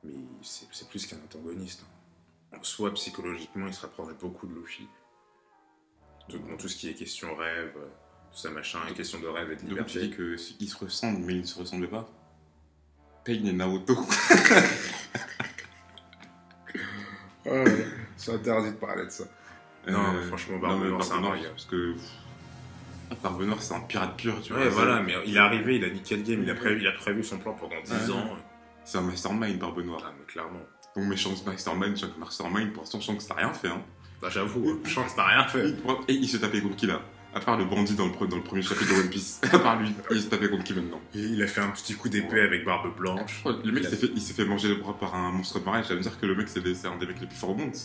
Speaker 2: mais c'est plus qu'un antagoniste. En soi, psychologiquement, il se rapproche beaucoup de Luffy. Dans tout ce qui est question rêve, tout ça machin, question de rêve et de liberté.
Speaker 1: Donc tu dis qu'ils se ressemblent, mais ils ne se ressemblent pas. Pain et Naoto.
Speaker 2: C'est interdit de parler de ça. Non, franchement, Barbe Noire, c'est un mariage.
Speaker 1: Parce que Barbe Noire, c'est un pirate pur, tu vois.
Speaker 2: Ouais, voilà, mais il est arrivé, il a niqué le game, il a prévu son plan pendant 10 ans.
Speaker 1: C'est un mastermind, Barbe Noire.
Speaker 2: Ah, mais clairement.
Speaker 1: Donc, mais Shanks mastermind, pour l'instant, Shanks n'a rien fait, hein.
Speaker 2: Bah, j'avoue, Shanks n'a rien fait.
Speaker 1: Et il se tapait contre qui, là? À part le bandit dans le premier chapitre de One Piece. À part lui, il se tapait contre qui maintenant?
Speaker 2: Et il a fait un petit coup d'épée avec Barbe Blanche.
Speaker 1: Le mec, il s'est fait manger le bras par un monstre marin. Ça veut dire que le mec, c'est un des mecs les plus forts au monde.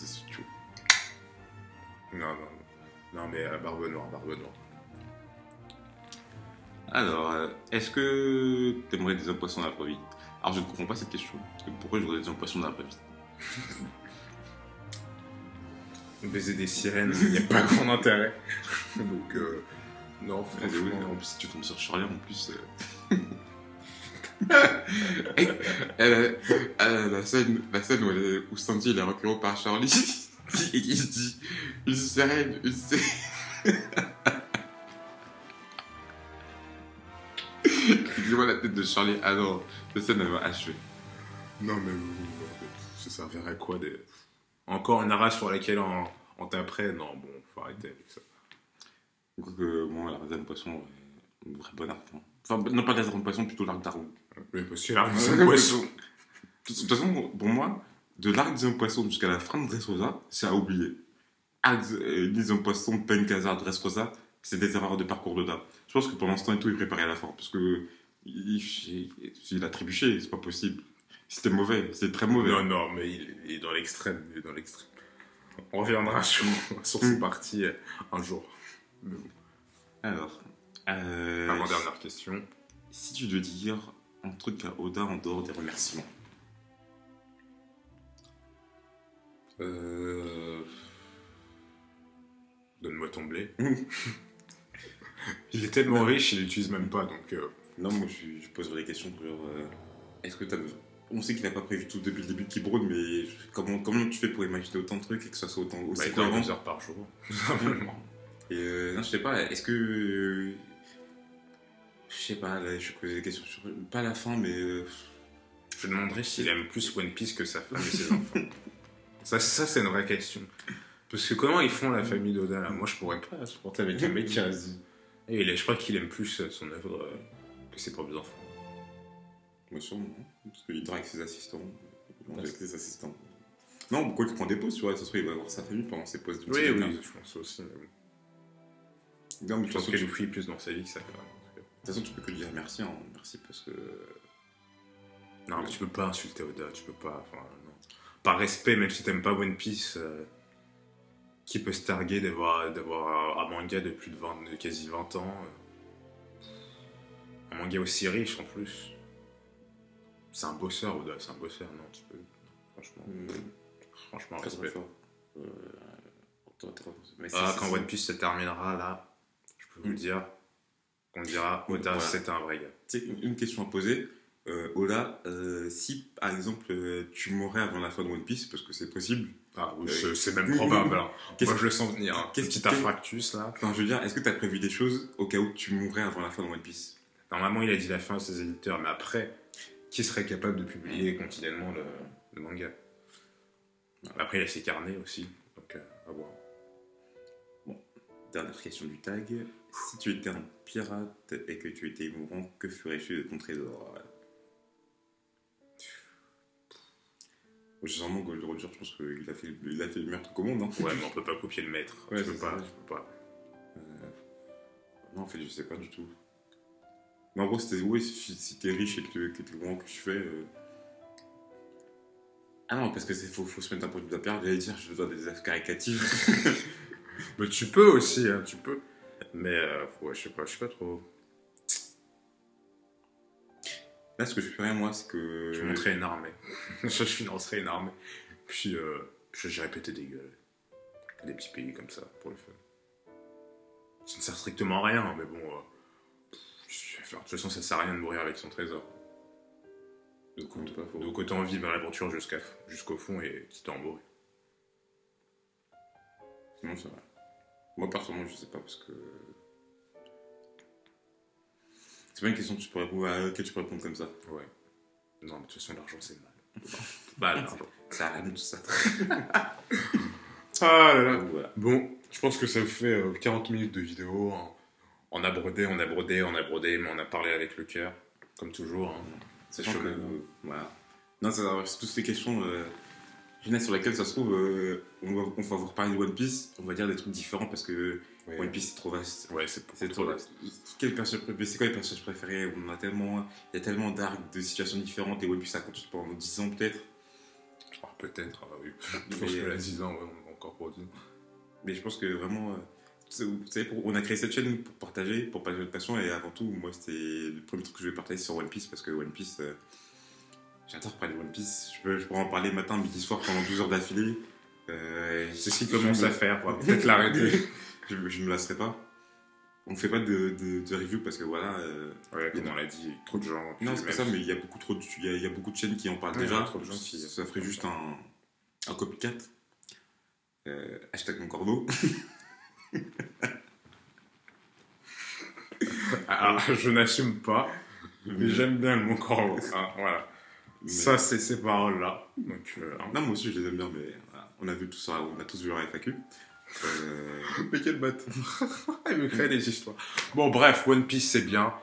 Speaker 2: Non, mais Barbe Noire.
Speaker 1: Alors, est-ce que t'aimerais des hommes poissons dans la vraie vie? Alors, je ne comprends pas cette question. Parce que pourquoi je voudrais des hommes poissons dans la vraie vie?
Speaker 2: Baiser des sirènes, il n'y a pas grand intérêt. Donc, non, franchement.
Speaker 1: En plus, si tu tombes sur Charlie, en plus. La scène où Sanji il est reculé par Charlie et il se dit une sirène. Il dit moi la tête de Charlie. Ah non, la scène elle m'a achevé.
Speaker 2: Non, mais ça servirait à quoi encore une race sur laquelle on taperait? Non, bon, faut arrêter avec ça.
Speaker 1: Donc, moi, la race de poisson, une vraie bonne arme. Enfin, non, pas la race de poisson, plutôt l'arc d'arme.
Speaker 2: Mais parce que l'arc de poisson.
Speaker 1: De toute façon, pour moi, de l'arc des hommes poissons jusqu'à la fin de Dressrosa, c'est à oublier. Arc des hommes poissons, Penkazar, Dressrosa, c'est des erreurs de parcours de dame. Je pense que pour l'instant et tout, il préparait à la fin. Parce que il a trébuché, c'est pas possible. C'était mauvais, c'était très mauvais.
Speaker 2: Non, mais il est dans l'extrême. On reviendra sur ces parties un jour.
Speaker 1: Alors,
Speaker 2: avant-dernière question.
Speaker 1: Si tu devais dire un truc à Oda en dehors des remerciements.
Speaker 2: Donne-moi ton blé. Il est tellement riche, il l'utilise même pas, donc...
Speaker 1: Non, moi je poserais des questions pour... est-ce que t'as besoin... On sait qu'il n'a pas prévu tout depuis le début qu'il brode, mais comment tu fais pour imaginer autant de trucs et que ça soit autant aussi
Speaker 2: cohérent? 2 heures par jour, tout simplement.
Speaker 1: Et non, je sais pas, est-ce que... Je sais pas, là, je pose des questions sur... Pas la fin, mais...
Speaker 2: Je me demanderais s'il aime plus One Piece que sa femme et ses enfants. Ça c'est une vraie question. Parce que comment ils font la famille d'Oda là? Moi je pourrais pas supporter avec un mec qui reste. Et je crois qu'il aime plus son œuvre que ses propres enfants.
Speaker 1: Bien sûr, non. Parce qu'il dort avec ses assistants. Il mange avec ses assistants. Non, pourquoi il prend des pauses, tu vois? Ça se trouve, il va voir sa famille pendant ses pauses.
Speaker 2: Oui, je pense aussi.
Speaker 1: Non, mais
Speaker 2: je pense que Luffy est plus dans sa vie que ça.
Speaker 1: De toute façon, tu peux que lui dire merci, hein. Merci parce que.
Speaker 2: Non, mais tu peux pas insulter Oda, tu peux pas. Enfin, non. Par respect, même si t'aimes pas One Piece, qui peut se targuer d'avoir un manga de plus de quasi 20 ans un manga aussi riche en plus. C'est un bosseur, Oda, c'est un bosseur, non, tu peux. Franchement, respect.
Speaker 1: Fort.
Speaker 2: Quand One Piece se terminera, là, je peux vous le dire, on dira Oda, c'est un vrai gars.
Speaker 1: C'est une question à poser. Oda, si par exemple tu mourrais avant la fin de One Piece, parce que c'est possible.
Speaker 2: Ah oui, c'est même probable. Moi je le sens venir. Hein. Petit infractus là.
Speaker 1: Enfin, je veux dire, est-ce que tu as prévu des choses au cas où tu mourrais avant la fin de One Piece?
Speaker 2: Normalement, il a dit la fin à ses éditeurs, mais après, qui serait capable de publier continuellement le manga? Après, il a ses carnets aussi, donc à voir.
Speaker 1: Bon, dernière question du tag. Si tu étais un pirate et que tu étais mourant, que ferais-tu de ton trésor? Généralement, Gold Roger, je pense qu'il a fait le meilleur truc au monde. Hein.
Speaker 2: Ouais, mais on peut pas copier le maître.
Speaker 1: Ouais,
Speaker 2: tu peux pas.
Speaker 1: Non, en fait, je sais pas du tout. Mais en gros, c'était si t'es riche et que t'es mourant, que tu fais. Ah non, parce que faut se mettre un point de vue de la perte. J'allais dire, je dois des actes caritatifs.
Speaker 2: Mais tu peux aussi, hein, tu peux. Mais ouais, je sais pas trop.
Speaker 1: Là, ce que je ferais, moi, c'est que.
Speaker 2: Je montrerais une armée. Je financerais une armée. Puis, j'irais péter des gueules. Des petits pays comme ça, pour le fun. Ça ne sert strictement à rien, mais bon. De toute façon, ça sert à rien de mourir avec son trésor. Donc autant vivre l'aventure jusqu'au fond et quitte à en mourir.
Speaker 1: Non, c'est vrai. Moi, personnellement, je sais pas, parce que. C'est pas une question que à laquelle tu peux répondre comme ça.
Speaker 2: Ouais. Non, mais de toute façon, l'argent, c'est mal. Bah, l'argent.
Speaker 1: Ça ramène tout ça.
Speaker 2: Ah là là.
Speaker 1: Voilà.
Speaker 2: Bon, je pense que ça fait 40 minutes de vidéo. Hein. On a brodé, mais on a parlé avec le cœur, comme toujours. Hein.
Speaker 1: C'est chaud. Voilà. Non, c'est toutes ces questions jeunesse sur lesquelles ça se trouve, on va vous reparler de One Piece, on va dire des trucs différents parce que One Piece c'est trop vaste.
Speaker 2: Ouais, c'est trop vaste.
Speaker 1: C'est quoi les personnages préférés? Il y a tellement d'arcs, de situations différentes et One Piece ça continue pendant 10 ans peut-être.
Speaker 2: Peut-être, oui. Je pense que là, 10 ans, ouais, on va encore produire.
Speaker 1: Mais je pense que vraiment, vous savez, on a créé cette chaîne pour partager notre passion et avant tout, moi c'était le premier truc que je vais partager sur One Piece parce que One Piece, j'adore parler de One Piece. Je pourrais en parler matin, midi, soir pendant 12 heures d'affilée.
Speaker 2: C'est ce qu'il commence à faire, quoi. Peut-être l'arrêter.
Speaker 1: je me lasserai pas. On fait pas de review parce que voilà.
Speaker 2: Ouais, comme on l'a dit, trop de gens.
Speaker 1: Non, c'est pas ça, mais il y a beaucoup de chaînes qui en parlent déjà.
Speaker 2: Trop de gens qui...
Speaker 1: Ça ferait juste un copycat. Hashtag mon corbeau.
Speaker 2: Alors, je n'assume pas, mais j'aime bien le mot corbeau. Hein, voilà. Mais... Ça, c'est ces paroles-là. Donc,
Speaker 1: non, moi aussi, je les aime bien, mais voilà. On a tous vu leur FAQ.
Speaker 2: Mais quel bâtard. Il me crée des histoires. Bon, bref, One Piece, c'est bien.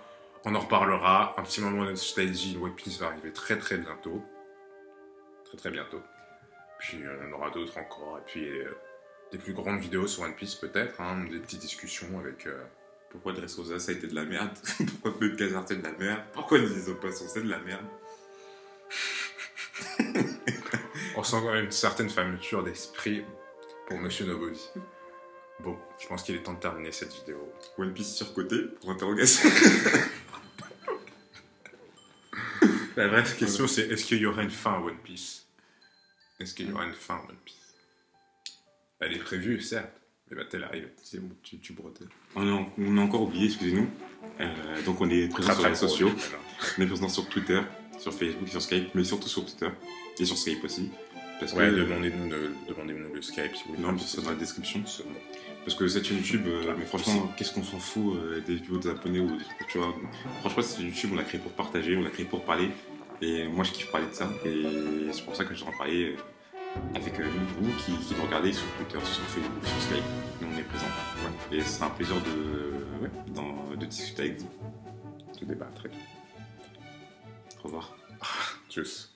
Speaker 2: On en reparlera. Un petit moment de nostalgie. One Piece va arriver très très bientôt. Très très bientôt. Puis, on en aura d'autres encore. Et puis, des plus grandes vidéos sur One Piece, peut-être. Hein, des petites discussions avec...
Speaker 1: Pourquoi Dressrosa ça a été de la merde? Pourquoi Claude Cazard c'est de la merde? Pourquoi les Oppassons c'est de la merde?
Speaker 2: On sent quand même une certaine fermeture d'esprit pour Monsieur Nobody. Bon, je pense qu'il est temps de terminer cette vidéo.
Speaker 1: One Piece surcoté, pour interrogation.
Speaker 2: La vraie question c'est, est-ce qu'il y aura une fin à One Piece? Est-ce qu'il y aura une fin à One Piece? Elle est prévue, certes. Mais va-t-elle arriver?
Speaker 1: C'est bon, tu brodais. On a encore oublié, excusez-nous. Donc on est présent sur les réseaux sociaux. On est présent sur Twitter, sur Facebook, sur Skype, mais surtout sur Twitter. Et sur Skype aussi. Parce
Speaker 2: ouais,
Speaker 1: que,
Speaker 2: demandez-nous le Skype si vous voulez.
Speaker 1: Non, mais ce sera dans la description. Parce que cette chaîne YouTube, mais franchement, qu'est-ce qu'on s'en fout des vidéos des abonnés ou des trucs, tu vois. Franchement, cette chaîne YouTube, on l'a créée pour partager, on l'a créée pour parler. Et moi, je kiffe parler de ça. Et c'est pour ça que je vais en parler avec vous qui nous regardez sur Twitter, sur Facebook, sur Skype. Nous, on est présents. Ouais. Et ce sera un plaisir de discuter avec vous.
Speaker 2: De débattre.
Speaker 1: Au revoir.
Speaker 2: Tchuss.